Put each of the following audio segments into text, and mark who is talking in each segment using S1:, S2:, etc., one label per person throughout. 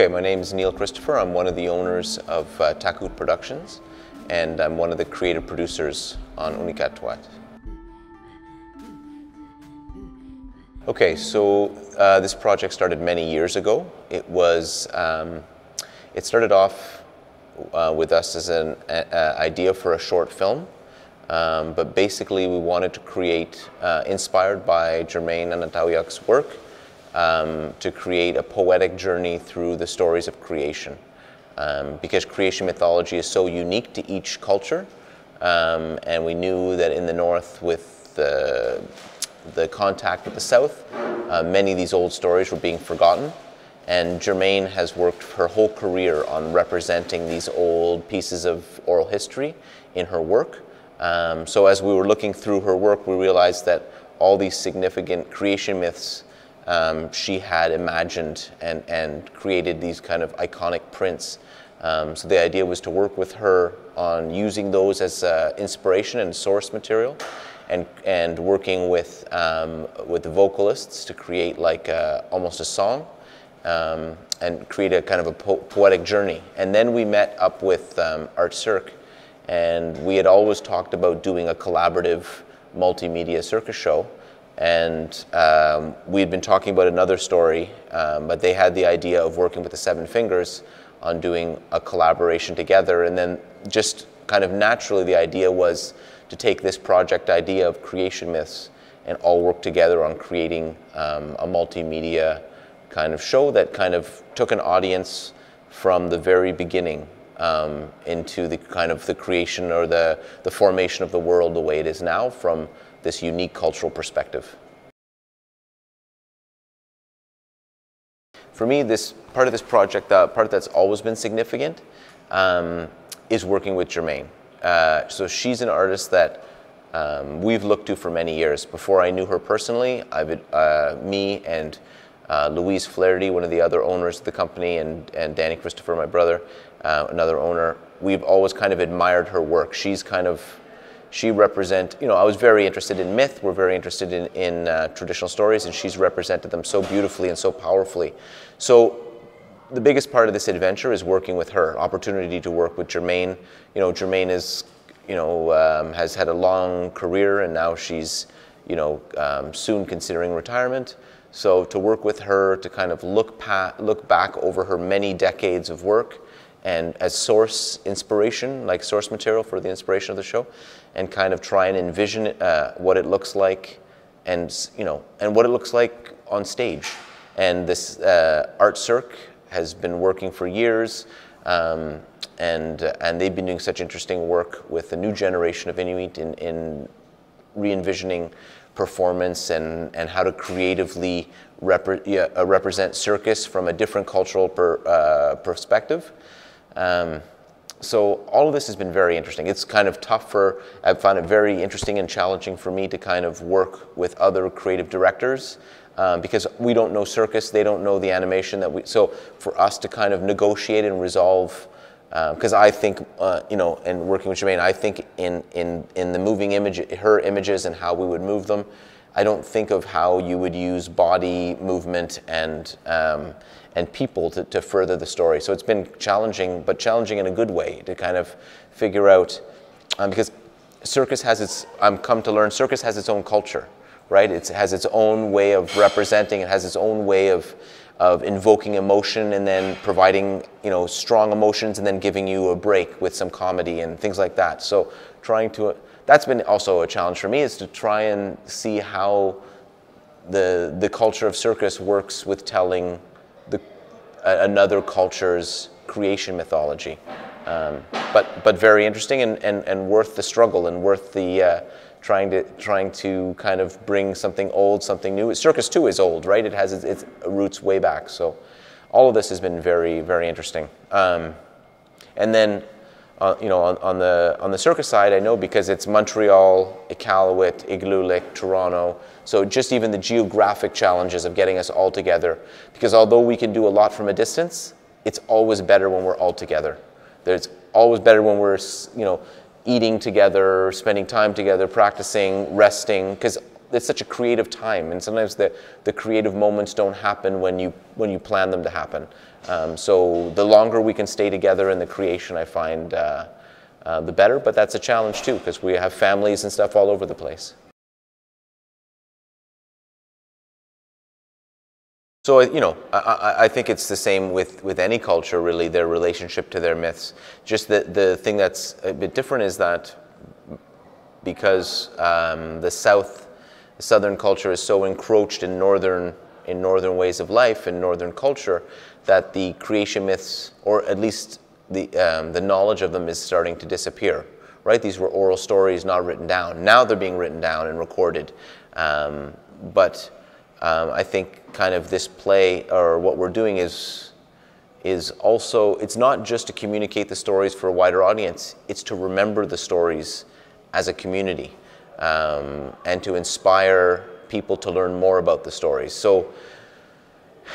S1: Okay, my name is Neil Christopher. I'm one of the owners of Taqqut Productions, and I'm one of the creative producers on Unikkaaqtuat. Okay, so this project started many years ago. It started off with us as an idea for a short film, but basically we wanted to create, inspired by Jermaine Anantawiyak's work, to create a poetic journey through the stories of creation. Because creation mythology is so unique to each culture, and we knew that in the north with the contact with the south, many of these old stories were being forgotten. And Jermaine has worked her whole career on representing these old pieces of oral history in her work. So as we were looking through her work, we realized that all these significant creation myths she had imagined and created these kind of iconic prints. So the idea was to work with her on using those as inspiration and source material, and working with the vocalists to create like almost a song, and create a kind of a poetic journey. And then we met up with Art Cirque, and we had always talked about doing a collaborative multimedia circus show. And we had been talking about another story, but they had the idea of working with the Seven Fingers on doing a collaboration together. And then just kind of naturally the idea was to take this project idea of creation myths and all work together on creating a multimedia kind of show that kind of took an audience from the very beginning into the kind of the creation or the formation of the world the way it is now from this unique cultural perspective. For me, this part of this project, the part that's always been significant, is working with Jermaine. So she's an artist that we've looked to for many years. Before I knew her personally, me and Louise Flaherty, one of the other owners of the company, and Danny Christopher, my brother, another owner, we've always kind of admired her work. She represents, I was very interested in myth, we're very interested in traditional stories, and she's represented them so beautifully and so powerfully. So the biggest part of this adventure is working with her, opportunity to work with Jermaine. Jermaine is, has had a long career, and now she's, soon considering retirement. So to work with her, to kind of look back over her many decades of work, and as source inspiration, like source material for the inspiration of the show, and kind of try and envision what it looks like, and what it looks like on stage. And this Art Cirque has been working for years, and they've been doing such interesting work with the new generation of Inuit in re-envisioning performance and how to creatively represent circus from a different cultural perspective. So all of this has been very interesting. It's kind of tough I've found it very interesting and challenging for me to kind of work with other creative directors, because we don't know circus, they don't know the animation so for us to kind of negotiate and resolve, because I think, and working with Jermaine, I think in the moving image, her images and how we would move them, I don't think of how you would use body movement and people to further the story. So it's been challenging, but challenging in a good way to kind of figure out, because circus has I've come to learn, circus has its own culture, right? It has its own way of representing, it has its own way of invoking emotion and then providing, strong emotions and then giving you a break with some comedy and things like that. So that's been also a challenge for me, is to try and see how the culture of circus works with telling another culture's creation mythology. But very interesting and worth the struggle and worth the trying to kind of bring something old, something new. Circus too is old, right? It has its roots way back. So all of this has been very, very interesting. And then, on the circus side, I know because it's Montreal, Iqaluit, Igloolik, Toronto. So just even the geographic challenges of getting us all together. Because although we can do a lot from a distance, it's always better when we're all together. It's always better when we're, eating together, spending time together, practicing, resting, because it's such a creative time, and sometimes the creative moments don't happen when you plan them to happen. So the longer we can stay together in the creation, I find the better. But that's a challenge too, because we have families and stuff all over the place. So, you know, I think it's the same with any culture, really, their relationship to their myths. Just the thing that's a bit different is that because the southern culture is so encroached in northern ways of life and northern culture, that the creation myths, or at least the knowledge of them, is starting to disappear. Right? These were oral stories, not written down. Now they're being written down and recorded, but I think kind of this play, or what we're doing, is also, it's not just to communicate the stories for a wider audience, it's to remember the stories as a community, and to inspire people to learn more about the stories. So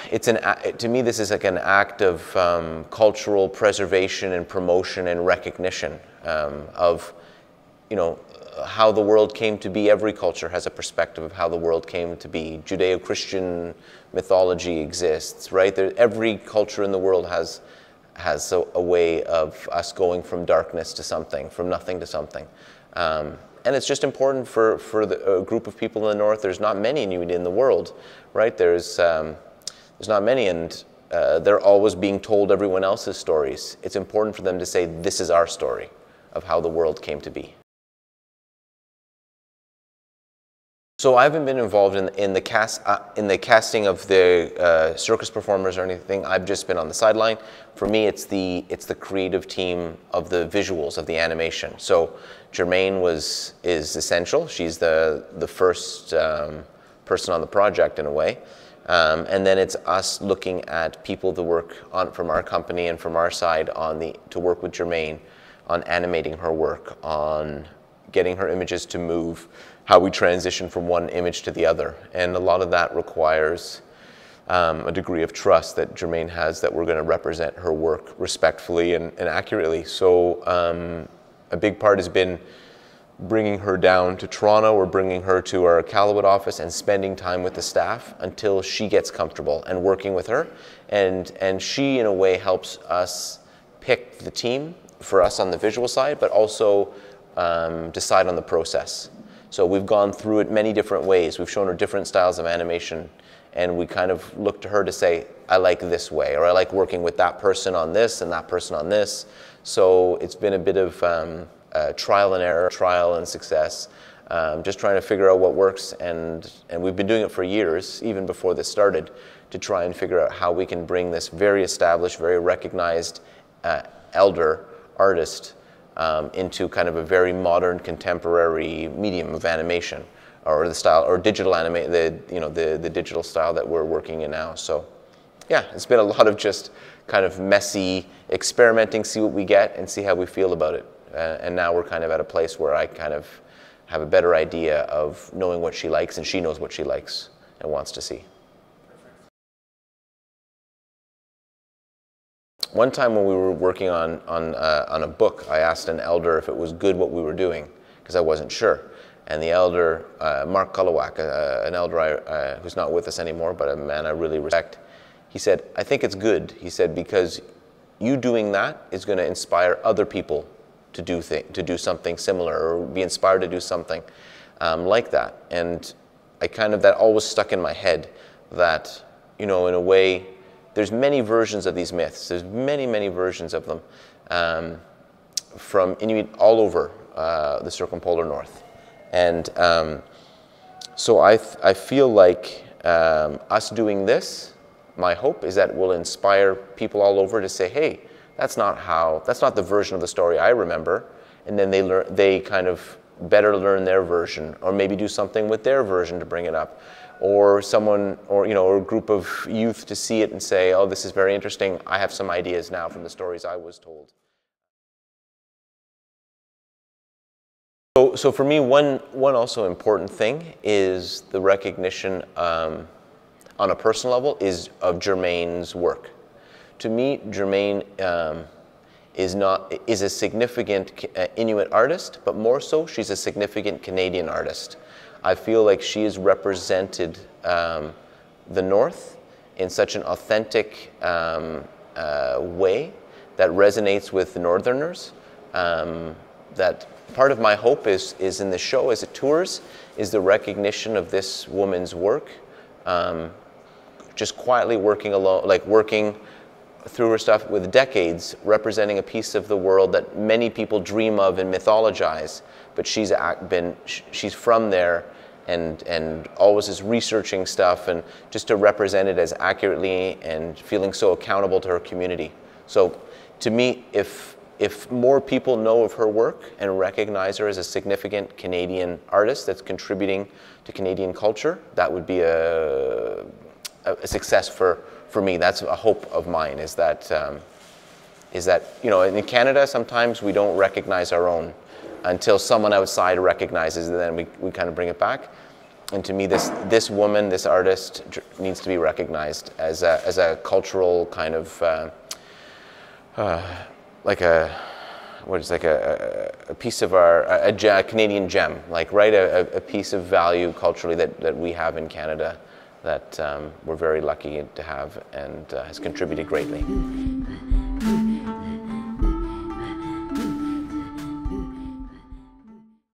S1: it's to me, this is like an act of cultural preservation and promotion and recognition of, you know, how the world came to be. Every culture has a perspective of how the world came to be. Judeo-Christian mythology exists, right? Every culture in the world has a way of us going from darkness to something, from nothing to something. And it's just important for a group of people in the North. There's not many Inuit in the world, right? There's not many, and they're always being told everyone else's stories. It's important for them to say, this is our story of how the world came to be. So I haven't been involved in the casting of the circus performers or anything. I've just been on the sideline. For me, it's the creative team of the visuals, of the animation. So Germaine is essential. She's the first person on the project in a way, and then it's us looking at people to work on from our company and from our side to work with Germaine on animating her work, on getting her images to move, how we transition from one image to the other. And a lot of that requires a degree of trust that Germaine has, that we're going to represent her work respectfully and accurately. So a big part has been bringing her down to Toronto, or bringing her to our Iqaluit office and spending time with the staff until she gets comfortable, and working with her. And she, in a way, helps us pick the team for us on the visual side, but also decide on the process. So we've gone through it many different ways. We've shown her different styles of animation, and we kind of look to her to say, I like this way, or I like working with that person on this and that person on this. So it's been a bit of trial and error, trial and success, just trying to figure out what works. And we've been doing it for years, even before this started, to try and figure out how we can bring this very established, very recognized elder artist into kind of a very modern, contemporary medium of animation, or the style, or digital the digital style that we're working in now. So yeah, it's been a lot of just kind of messy experimenting, see what we get and see how we feel about it. And now we're kind of at a place where I kind of have a better idea of knowing what she likes, and she knows what she likes and wants to see. One time when we were working on a book, I asked an elder if it was good what we were doing, because I wasn't sure. And the elder, Mark Kulawak, an elder who's not with us anymore, but a man I really respect, he said, I think it's good. He said, because you doing that is going to inspire other people to do something similar, or be inspired to do something like that. And that always stuck in my head, that, you know, in a way, there's many versions of these myths. There's many, many versions of them from Inuit all over the circumpolar north. And so I feel like us doing this, my hope is that it will inspire people all over to say, hey, that's not the version of the story I remember. And then they kind of better learn their version, or maybe do something with their version to bring it up. Or someone, or a group of youth to see it and say, oh, this is very interesting. I have some ideas now from the stories I was told. So for me, one also important thing is the recognition on a personal level of Germaine's work. To me, Germaine is a significant Inuit artist, but more so, she's a significant Canadian artist. I feel like she has represented the North in such an authentic way that resonates with the Northerners. That part of my hope is in the show as it tours, is the recognition of this woman's work, just quietly working alone, like working through her stuff with decades, representing a piece of the world that many people dream of and mythologize, but she's from there and always is researching stuff, and just to represent it as accurately and feeling so accountable to her community. So to me, if more people know of her work and recognize her as a significant Canadian artist that's contributing to Canadian culture, that would be a success for me. That's a hope of mine, is that, you know, in Canada, sometimes we don't recognize our own until someone outside recognizes it, then we kind of bring it back. And to me, this woman, this artist, needs to be recognized as a cultural kind of, like a piece of a Canadian gem, like, right, a piece of value culturally that we have in Canada, that we're very lucky to have, and has contributed greatly.